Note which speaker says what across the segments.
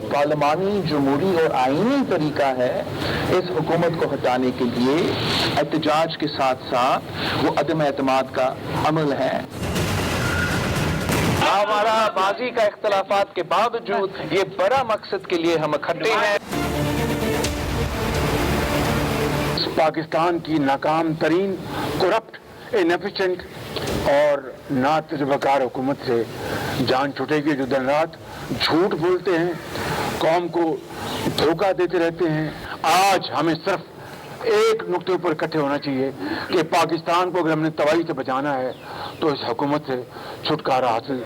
Speaker 1: पार्लिमानी जमहूरी और आईनी तरीका है इस हुकूमत को हटाने के लिए एहतजाज के साथ साथ वो अदम एतमाद का अमल है। हमारा माजी का इख्तलाफात के बावजूद ये बड़ा मकसद के लिए हम इकट्ठे हैं।
Speaker 2: पाकिस्तान की नाकाम तरीन, करप्ट, इनएफिशिएंट और ना तजुर्बाकार हुकूमत से जान छूटेगी जो दिन रात झूठ बोलते हैं, कौम को धोखा देते रहते हैं। आज हमें सिर्फ एक नुक्ते पर इकट्ठे होना चाहिए कि पाकिस्तान को अगर हमने तबाही से बचाना है तो इस हुकूमत से छुटकारा हासिल।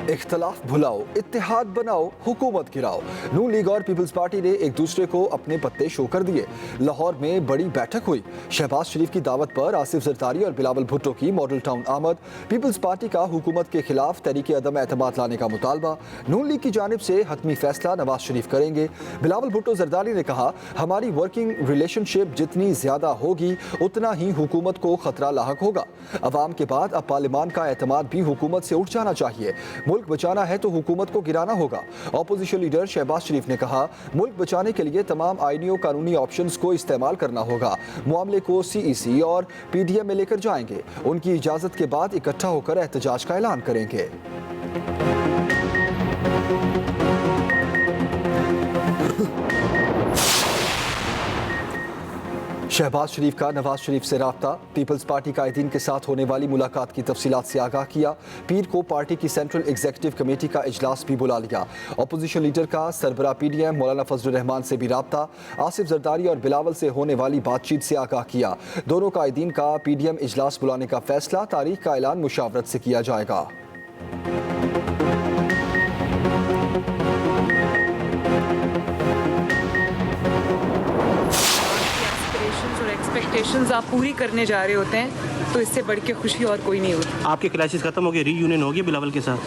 Speaker 3: इख्तलाफ भुलाओ, इत्तेहाद बनाओ, हुकूमत गिराओ। नून लीग और पीपल्स पार्टी ने एक दूसरे को अपने पत्ते शो कर दिए। लाहौर में बड़ी बैठक हुई। शहबाज शरीफ की दावत पर आसिफ जरदारी और बिलावल भुट्टो की मॉडल टाउन आमद। पीपल्स पार्टी का हुकूमत के खिलाफ तहरीक अदम एतमाद लाने का मुतालबा। नून लीग की जानिब से हतमी फैसला नवाज शरीफ करेंगे। बिलावल भुट्टो जरदारी ने कहा, हमारी वर्किंग रिलेशनशिप जितनी ज्यादा होगी उतना ही हुकूमत को खतरा लाहक होगा। अवाम के बाद अब पार्लिमान का एतमाद भी हुकूमत से उठ जाना चाहिए। मुल्क बचाना है तो हुकूमत को गिराना होगा। ऑपोजिशन लीडर शहबाज शरीफ ने कहा, मुल्क बचाने के लिए तमाम आईनी और कानूनी ऑप्शंस को इस्तेमाल करना होगा। मामले को CEC और PDM में लेकर जाएंगे। उनकी इजाजत के बाद इकट्ठा होकर एहतजाज का ऐलान करेंगे। शहबाज शरीफ का नवाज शरीफ से राब्ता। पीपल्स पार्टी कायदीन के साथ होने वाली मुलाकात की तफसीलात से आगाह किया। पीर को पार्टी की सेंट्रल एग्जीक्यूटिव कमेटी का इजलास भी बुला लिया। अपोजिशन लीडर का सरबराह PDM मौलाना फजलुर रहमान से भी राब्ता। आसिफ जरदारी और बिलावल से होने वाली बातचीत से आगाह किया। दोनों कायदीन का PDM इजलास बुलाने का फैसला तारीख का ऐलान मुशावरत से किया जाएगा।
Speaker 4: एक्सपेक्टेशंस आप पूरी करने जा रहे होते हैं तो इससे बढ़ के खुशी और कोई नहीं होती।
Speaker 5: आपके क्लैशेस खत्म हो गए, रीयूनियन हो गया बिलावल के साथ?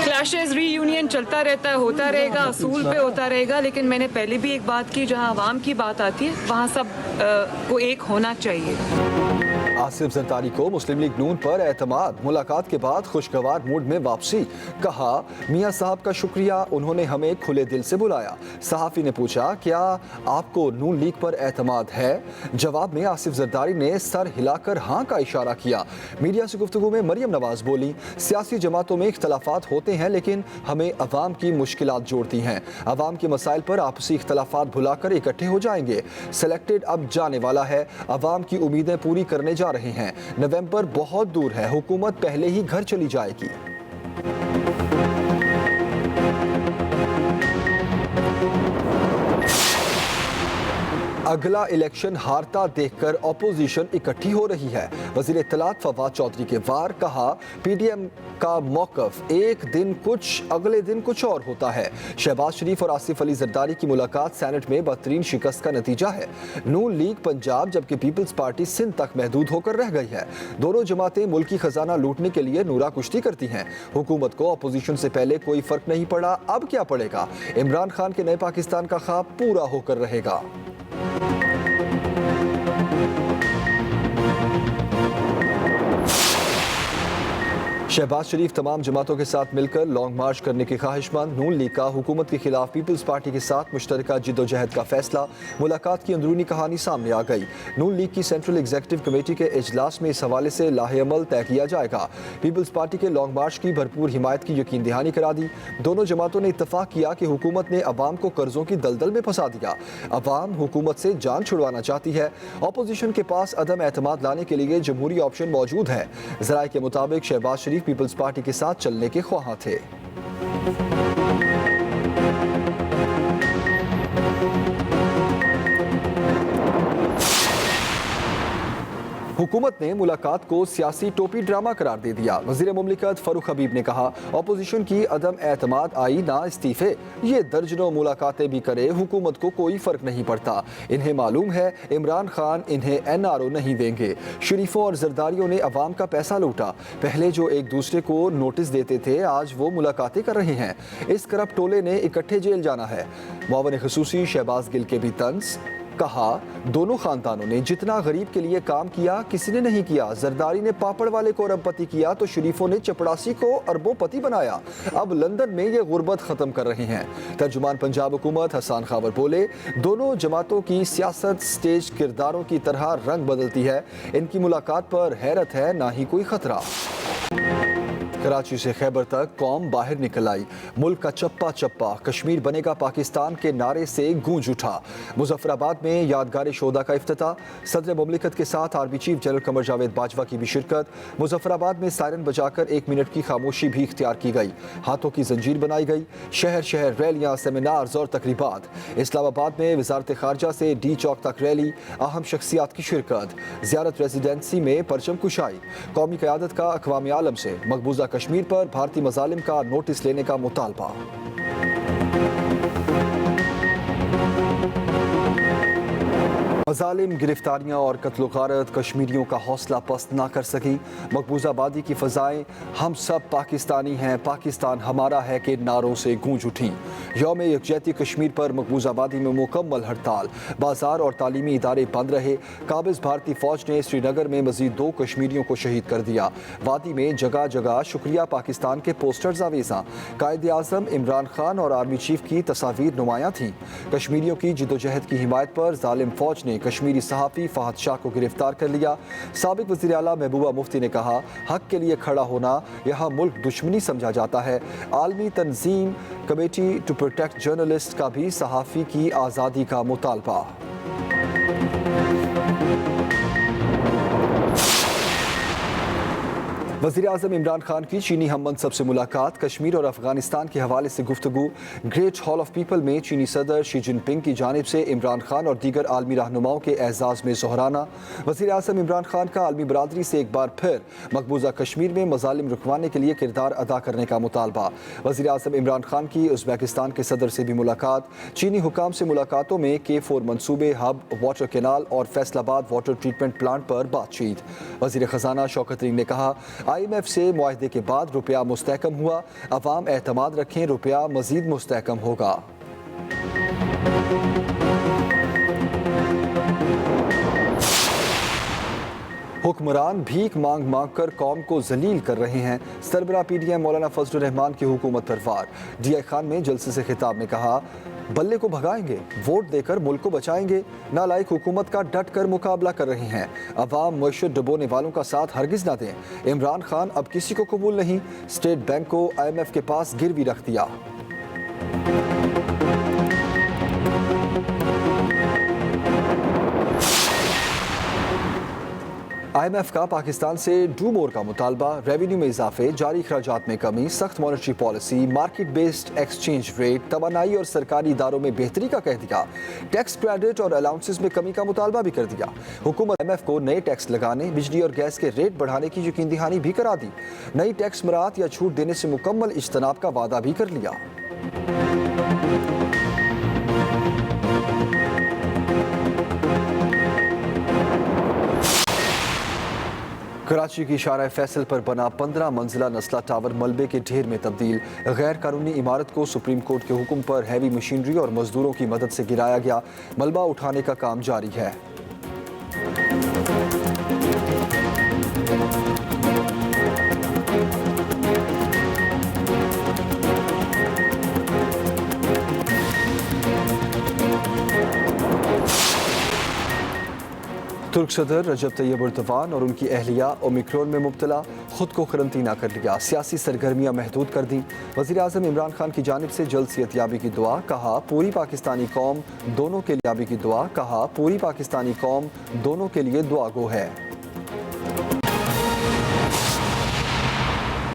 Speaker 4: क्लैशेस रीयूनियन चलता रहता है, होता रहेगा, असूल पे होता रहेगा। लेकिन मैंने पहले भी एक बात की, जहां आवाम की बात आती है वहां सब को एक होना चाहिए।
Speaker 3: आसिफ जरदारी को मुस्लिम लीग नून पर एतमाद। मुलाकात के बाद खुशगवार मूड में वापसी। कहा, मियां साहब का शुक्रिया, उन्होंने हमें खुले दिल से बुलाया। सहाफी ने पूछा, क्या आपको नून लीग पर एतमाद है? जवाब में आसिफ जरदारी ने सर हिलाकर हाँ का इशारा किया। मीडिया से गुफ्तगू में मरियम नवाज बोली, सियासी जमातों में इख्तलाफात होते हैं लेकिन हमें अवाम की मुश्किलात जोड़ती हैं। अवाम के मसाइल पर आपसी इख्तलाफात भुलाकर इकट्ठे हो जाएंगे। सिलेक्टेड अब जाने वाला है, अवाम की उम्मीदें पूरी करने जा रहे हैं। नवंबर बहुत दूर है, हुकूमत पहले ही घर चली जाएगी। अगला इलेक्शन हारता देखकर ऑपोजिशन इकट्ठी हो रही है। वजीर इत्तलात फवाद चौधरी के वार। कहा, PDM का मौकफ एक दिन कुछ, अगले दिन कुछ और होता है। शहबाज शरीफ और आसिफ अली जरदारी की मुलाकात सेनेट में बदतरीन शिकस्त का नतीजा है। नून लीग पंजाब जबकि पीपल्स पार्टी सिंध तक महदूद होकर रह गई है। दोनों जमातें मुल्की खजाना लूटने के लिए नूरा कुश्ती करती हैं। हुकूमत को ऑपोजिशन से पहले कोई फर्क नहीं पड़ा, अब क्या पड़ेगा? इमरान खान के नए पाकिस्तान का ख्वाब पूरा होकर रहेगा। शहबाज शरीफ तमाम जमातों के साथ मिलकर लॉन्ग मार्च करने की ख्वाहिशमंद। नून लीग का हुकूमत के खिलाफ पीपल्स पार्टी के साथ मुश्तरका जिद्दोजहद का फैसला। मुलाकात की अंदरूनी कहानी सामने आ गई। नून लीग की सेंट्रल एग्जीक्यूटिव कमेटी के इजलास में इस हवाले से लाहेअमल तय किया जाएगा। पीपल्स पार्टी के लॉन्ग मार्च की भरपूर हिमायत की यकीन दहानी करा दी। दोनों जमातों ने इत्तफाक किया कि हुकूमत ने अवाम को कर्जों की दलदल में फंसा दिया। अवाम हुकूमत से जान छुड़वाना चाहती है। ऑपोजिशन के पास अदम एतमाद लाने के लिए जमहूरी ऑप्शन मौजूद है। ज़राए के मुताबिक शहबाज शरीफ पीपल्स पार्टी के साथ चलने के ख्वाह थे। हुकूमत ने मुलाकात को सियासी टोपी ड्रामा करार दे दिया। वज़ीर मुमलिकत फरूख हबीब ने कहा, ऑपोजिशन की अदम एतमाद आई ना इस्तीफे। ये दर्जनों मुलाकातें भी करे, हुकूमत को कोई फर्क नहीं पड़ता। इन्हें मालूम है इमरान खान इन्हें NRO नहीं देंगे। शरीफों और जरदारियों ने अवाम का पैसा लूटा। पहले जो एक दूसरे को नोटिस देते थे आज वो मुलाकातें कर रहे हैं। इस करप्ट टोले ने इकट्ठे जेल जाना है। मुआवन खुसूसी शहबाज गिल के भी तंज। कहा, दोनों खानदानों ने जितना गरीब के लिए काम किया किसी ने नहीं किया। जरदारी ने पापड़ वाले को अरबपति किया तो शरीफों ने चपड़ासी को अरबोपति बनाया। अब लंदन में ये गुर्बत खत्म कर रहे हैं। तर्जुमान पंजाब हुकूमत हसन खावर बोले, दोनों जमातों की सियासत स्टेज किरदारों की तरह रंग बदलती है। इनकी मुलाकात पर हैरत है, ना ही कोई खतरा। कराची से खैबर तक कौम बाहर निकल आई। मुल्क का चप्पा चप्पा कश्मीर बनेगा पाकिस्तान के नारे से गूंज उठा। मुजफ्फराबाद में यादगार शोदा का इफ्तिताह। सदर मुमलिकत के साथ army chief general Qamar Javed Bajwa की भी शिरकत। मुजफ्फराबाद में सायरन बजाकर 1 मिनट की खामोशी भी इख्तियार की गई। हाथों की जंजीर बनाई गई। शहर शहर रैलियां, सेमिनार्स और तकरीबात। इस्लामाबाद में वजारत खारजा से डी चौक तक रैली, अहम शख्सियात की शिरकत। ज़ियारत रेजिडेंसी में परचम कुशाई। कौमी क़यादत का अक़वाम आलम से मकबूजा कश्मीर पर भारतीय मज़ालिम का नोटिस लेने का मुतालबा। मज़ालिम, गिरफ्तारियाँ और कत्ल-ओ-गारत कश्मीरियों का हौसला पस्त ना कर सकी। मकबूजा आबादी की फ़ज़ाएँ हम सब पाकिस्तानी हैं, पाकिस्तान हमारा है के नारों से गूंज उठी। यौम यकजहती कश्मीर पर मकबूजा आबादी में मुकम्मल हड़ताल। बाजार और तालीमी इदारे बंद रहे। काबिज़ भारतीय फ़ौज ने श्रीनगर में मज़ीद 2 कश्मीरियों को शहीद कर दिया। वादी में जगह जगह शुक्रिया पाकिस्तान के पोस्टर्स आवेज़ां। कायदे आज़म इमरान खान और आर्मी चीफ की तस्वीर नुमायां थी। कश्मीरियों की जिदोजहद की हिमायत पर जालिम फ़ौज ने कश्मीरी सहाफ़ी फहद शाह को गिरफ्तार कर लिया। साबिक वज़ीर आला महबूबा मुफ्ती ने कहा, हक के लिए खड़ा होना यहाँ मुल्क दुश्मनी समझा जाता है। आलमी तंजीम कमेटी टू प्रोटेक्ट जर्नलिस्ट का भी सहाफ़ी की आज़ादी का मुतालबा। वज़ीर आज़म इमरान खान की चीनी हम मनसब से मुलाकात। कश्मीर और अफगानिस्तान के हवाले से गुफ्तगू। ग्रेट हॉल ऑफ पीपल में चीनी सदर शी जिनपिंग की जानिब से इमरान खान और दीगर आलमी रहनुमाओं के एजाज़ में ज़ोहराना। वज़ीर आज़म इमरान खान का आलमी बरादरी से एक बार फिर मकबूजा कश्मीर में मज़ालिम रुकवाने के लिए किरदार अदा करने का मुतालबा। वज़ीर आज़म इमरान खान की उज़्बेकिस्तान के सदर से भी मुलाकात। चीनी हुकाम से मुलाकातों में K4 मनसूबे, हब, वाटर कैनाल और फैसलाबाद वाटर ट्रीटमेंट प्लांट पर बातचीत। वज़ीर ख़जाना शौकत तरीन ने कहा, IMF से मुआहदे के बाद रुपया मुस्तहकम हुआ। अवाम एतमाद रखें, रुपया मज़ीद मुस्तहकम होगा। हुक्मरान भीख मांग मांग कर कौम को जलील कर रहे हैं। सरबराह PDM मौलाना फजलुर रहमान की हुकूमत पर वार। DI खान में जलसे से खिताब में कहा, बल्ले को भगाएंगे, वोट देकर मुल्क को बचाएंगे। नालायक हुकूमत का डट कर मुकाबला कर रहे हैं। अवाम मईशत डुबोने वालों का साथ हरगिज ना दें। इमरान खान अब किसी को कबूल नहीं। स्टेट बैंक को IMF के पास गिरवी रख दिया। IMF का पाकिस्तान से डू मोर का मुतालबा। रेवेन्यू में इजाफे, जारी खराजात में कमी, सख्त monetary policy, market based exchange rate, तवानाई और सरकारी इदारों में बेहतरी का कह दिया। टैक्स क्रेडिट और अलाउंसेस में कमी का मुतालबा भी कर दिया। हुकूमत IMF को नए टैक्स लगाने, बिजली और गैस के रेट बढ़ाने की यकीन दहानी भी करा दी। नई टैक्स मराहत या छूट देने से मुकम्मल इज्तनाब का वादा भी कर लिया। कराची की शारा फैसल पर बना 15 मंजिला नस्ला टावर मलबे के ढेर में तब्दील। गैर कानूनी इमारत को सुप्रीम कोर्ट के हुक्म पर हैवी मशीनरी और मजदूरों की मदद से गिराया गया। मलबा उठाने का काम जारी है। तुर्क सदर रजब तैयब एर्दोगान और उनकी अहलिया ओमिक्रॉन में मुब्तला, खुद को करंतना कर लिया। सियासी सरगर्मियां महदूद कर दी। वज़ीर आज़म इमरान खान की जानिब से जल्द सेहतयाबी की दुआ। कहा, पूरी पाकिस्तानी कौम दोनों के लिए याबी की दुआ। कहा, पूरी पाकिस्तानी कौम दोनों के लिए दुआ गो है।